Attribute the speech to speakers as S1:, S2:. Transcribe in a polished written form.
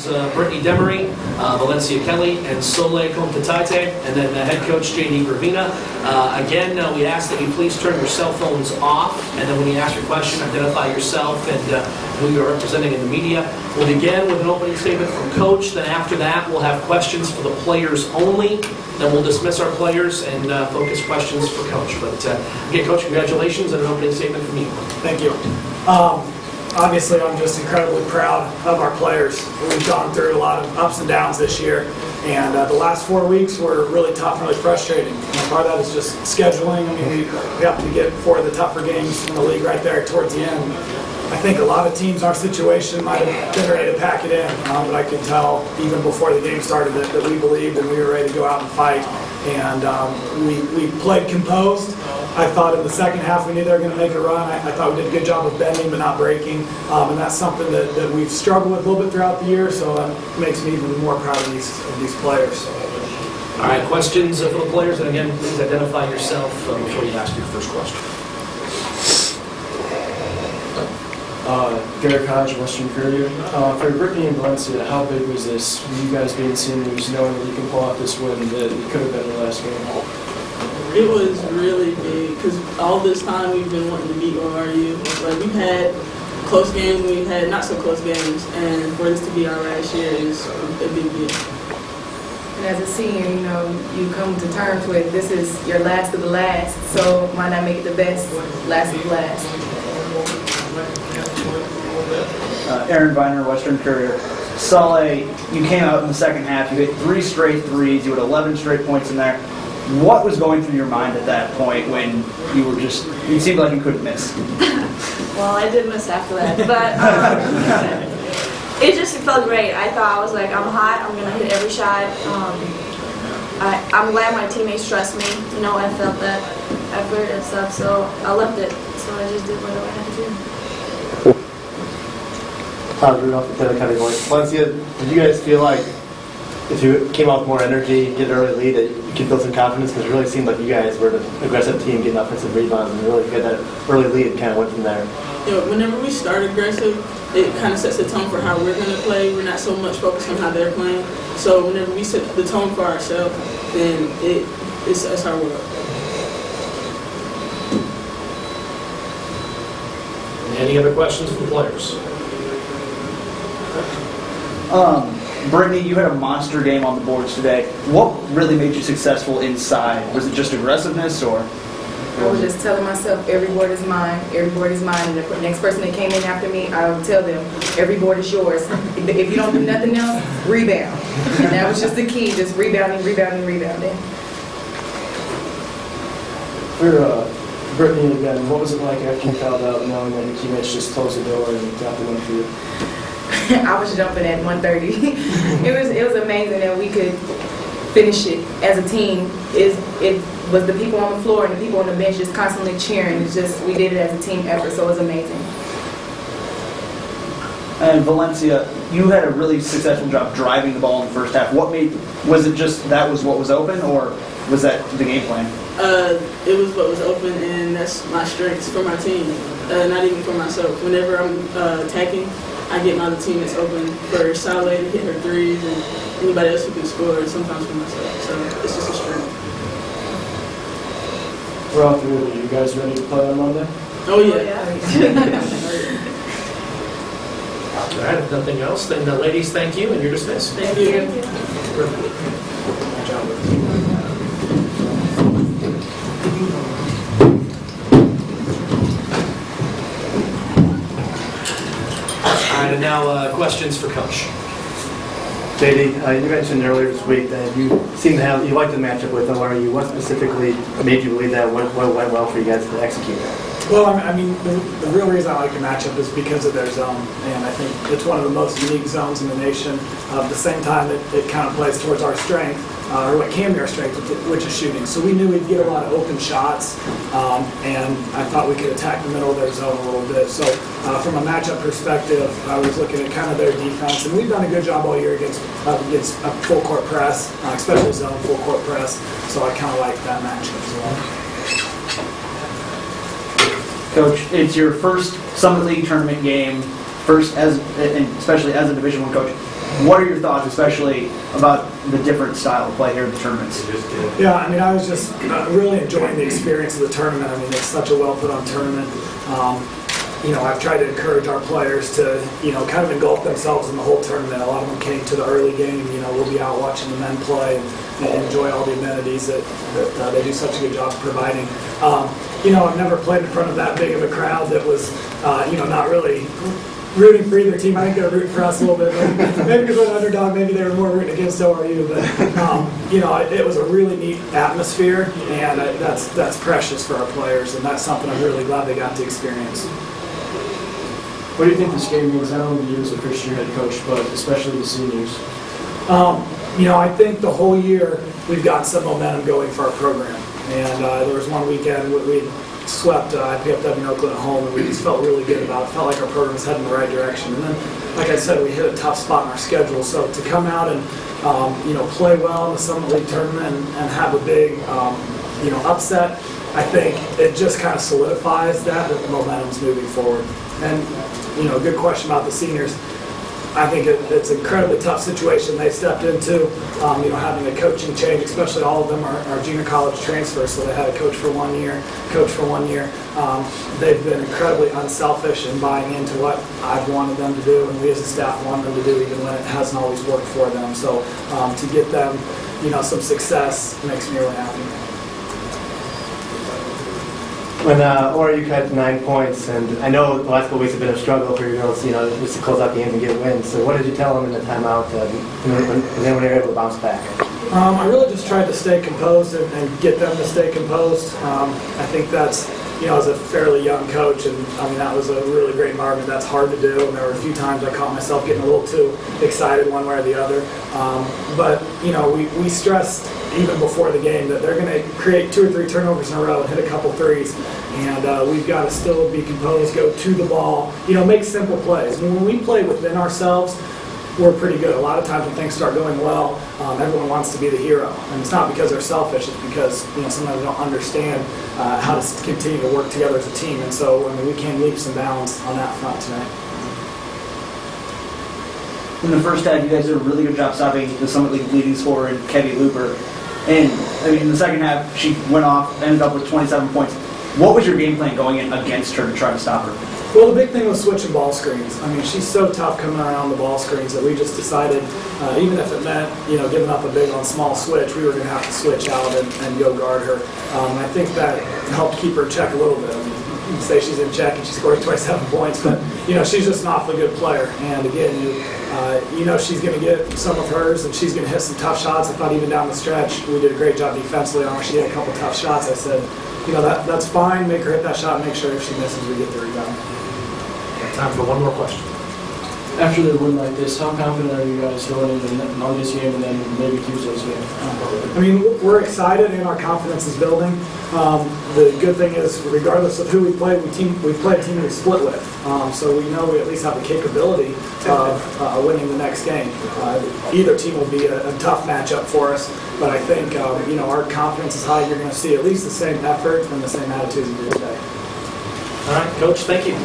S1: Brittany Demery, Valencia Kelly, and Sole Comtatate, and then head coach J.D. Gravina. Again, we ask that you please turn your cell phones off, and then when you ask your question, identify yourself and who you're representing in the media. We'll begin with an opening statement from Coach. Then after that, we'll have questions for the players only. Then we'll dismiss our players and focus questions for Coach. But again, Coach, congratulations and an opening statement from you.
S2: Thank you. Obviously, I'm just incredibly proud of our players. We've gone through a lot of ups and downs this year, and the last 4 weeks were really tough and really frustrating. And part of that is just scheduling. I mean, we have to get 4 of the tougher games in the league right there towards the end. I think a lot of teams, our situation might have been ready to pack it in, but I could tell even before the game started that we believed and we were ready to go out and fight. And we played composed. I thought in the second half we knew they were going to make a run. I thought we did a good job of bending but not breaking. And that's something that we've struggled with a little bit throughout the year, so it makes me even more proud of these players.
S1: All right, questions for the players, and again, please identify yourself before you ask your first question.
S3: Garrett Hodge, Western Courier. For Brittany and Valencia, how big was this? You guys being seniors, knowing that you can pull out this win that it could have been the last game?
S4: It was really big because all this time we've been wanting to beat ORU. Like, we've had close games, we've had not so close games, and for this to be our last year is a big deal.
S5: And as a senior, you know, you come to terms with this is your last of the last, so why not make it the best last of the last?
S6: Aaron Viner, Western Courier. Saleh, you came out in the second half. You hit 3 straight threes. You had 11 straight points in there. What was going through your mind at that point when you were just, you seemed like you couldn't miss?
S7: Well, I did miss after that, but it just felt great. I was like, I'm hot. I'm going to hit every shot. I'm glad my teammates trust me. You know, I felt that effort and stuff, so I loved it. So I just did whatever I had to do.
S8: Todd Rudolph, the other category. Valencia, did you guys feel like if you came out with more energy, get an early lead, that you could build some confidence? Because it really seemed like you guys were the aggressive team getting offensive rebounds and really get that early lead and kind of went from there.
S4: Yeah, whenever we start aggressive, it kind of sets the tone for how we're going to play. We're not so much focused on how they're playing. So whenever we set the tone for ourselves, then it's our world.
S1: Any other questions from the players?
S6: Brittany, you had a monster game on the boards today. What really made you successful inside? Was it just aggressiveness, or?
S5: I was just telling myself, every board is mine, every board is mine. And the next person that came in after me, I would tell them, every board is yours. If you don't do nothing else, rebound. And that was just the key, just rebounding, rebounding, rebounding.
S3: For Brittany again, what was it like after you fouled out, knowing that your teammates just closed the door and got the win for you?
S5: I was jumping at 1:30. It was amazing that we could finish it as a team. It was the people on the floor and the people on the bench just constantly cheering. It's just, we did it as a team effort, so it was amazing.
S6: And Valencia, you had a really successful job driving the ball in the first half. Was it just that was what was open, or was that the game plan?
S4: It was what was open, and that's my strengths for my team, not even for myself. Whenever I'm attacking, I get my other team that's open for Saleh to hit her threes and anybody else who can score, and sometimes for myself. So it's just a strength.
S3: For all three of you guys ready to play on Monday?
S4: Oh, yeah.
S1: All right, if nothing else, then ladies, thank you, and you're dismissed.
S4: Thank you.
S1: Good job. All right, and now questions for Coach.
S8: JD, you mentioned earlier this week that you seem to have, you liked the matchup with ORU. What specifically made you believe that went well for you guys to execute that?
S2: Well, I mean, the real reason I like the matchup is because of their zone, and I think it's one of the most unique zones in the nation. At the same time, it kind of plays towards our strength, or what can be our strength, which is shooting. So we knew we'd get a lot of open shots, and I thought we could attack the middle of their zone a little bit. So from a matchup perspective, I was looking at kind of their defense, and we've done a good job all year against a full court press, especially zone full court press. So I kind of like that matchup as well.
S6: Coach, it's your first Summit League tournament game, and especially as a Division I coach. What are your thoughts, especially about the different style of play here in the tournaments?
S2: Yeah, I mean, I was just really enjoying the experience of the tournament. I mean, it's such a well-put-on tournament. I've tried to encourage our players to, kind of engulf themselves in the whole tournament. A lot of them came to the early game. We'll be out watching the men play and enjoy all the amenities that they do such a good job of providing. I've never played in front of that big of a crowd that was, not really rooting for either team. I think they were rooting for us a little bit, but maybe because we're an underdog, maybe they were more rooting against ORU. But it was a really neat atmosphere, and that's precious for our players, and that's something I'm really glad they got to experience.
S3: What do you think this game means, not only to you as a first-year head coach, but especially the seniors?
S2: I think the whole year we've got some momentum going for our program, and there was one weekend we swept IPFW and Oakland at home, and we just felt really good about it. Felt like our program was heading in the right direction. And then, like I said, we hit a tough spot in our schedule. So to come out and play well in the Summit League tournament and have a big upset, I think it just kind of solidifies that the momentum's moving forward. And a good question about the seniors. I think it's an incredibly tough situation they stepped into, having a coaching change, especially all of them are junior college transfers, so they had a coach for 1 year, They've been incredibly unselfish in buying into what I've wanted them to do, and we as a staff want them to do, even when it hasn't always worked for them. So to get them, some success makes me really happy.
S8: When ORU cut 9 points, and I know the last couple weeks have been a struggle for your girls, just to close out games and get wins. So what did you tell them in the timeout when they were able to bounce back?
S2: I really just tried to stay composed and get them to stay composed. I think that's, as a fairly young coach, and that was a really great environment. That's hard to do, and there were a few times I caught myself getting a little too excited one way or the other. But we stressed even before the game that they're going to create 2 or 3 turnovers in a row and hit a couple threes, and we've got to still be composed, go to the ball, make simple plays. When we play within ourselves, we're pretty good. A lot of times when things start going well, everyone wants to be the hero. And it's not because they're selfish, it's because sometimes they don't understand how to continue to work together as a team. And so we came leaps and bounds on that front tonight.
S6: In the first half, you guys did a really good job stopping the Summit League leading scorer, Kevy Looper. And in the second half, she went off, ended up with 27 points. What was your game plan going in against her to try to stop her?
S2: Well, the big thing was switching ball screens. She's so tough coming around the ball screens that we just decided, even if it meant, giving up a big on small switch, we were going to have to switch out and go guard her. I think that helped keep her in check a little bit. You can say she's in check and she scored 27 points, but, she's just an awfully good player. And again, she's going to get some of hers and she's going to hit some tough shots. I thought even down the stretch, we did a great job defensively on her. She had a couple tough shots. I said, that's fine. Make her hit that shot and make sure if she misses, we get the rebound.
S1: Time for one more question.
S3: After the win like this, how confident are you guys going into Monday's game and then maybe Tuesday's game?
S2: We're excited and our confidence is building. The good thing is, regardless of who we play, we play a team we split with. So we know we at least have the capability of winning the next game. Either team will be a tough matchup for us, but I think our confidence is high. You're going to see at least the same effort and the same attitude as you did today.
S1: All right, Coach, thank you.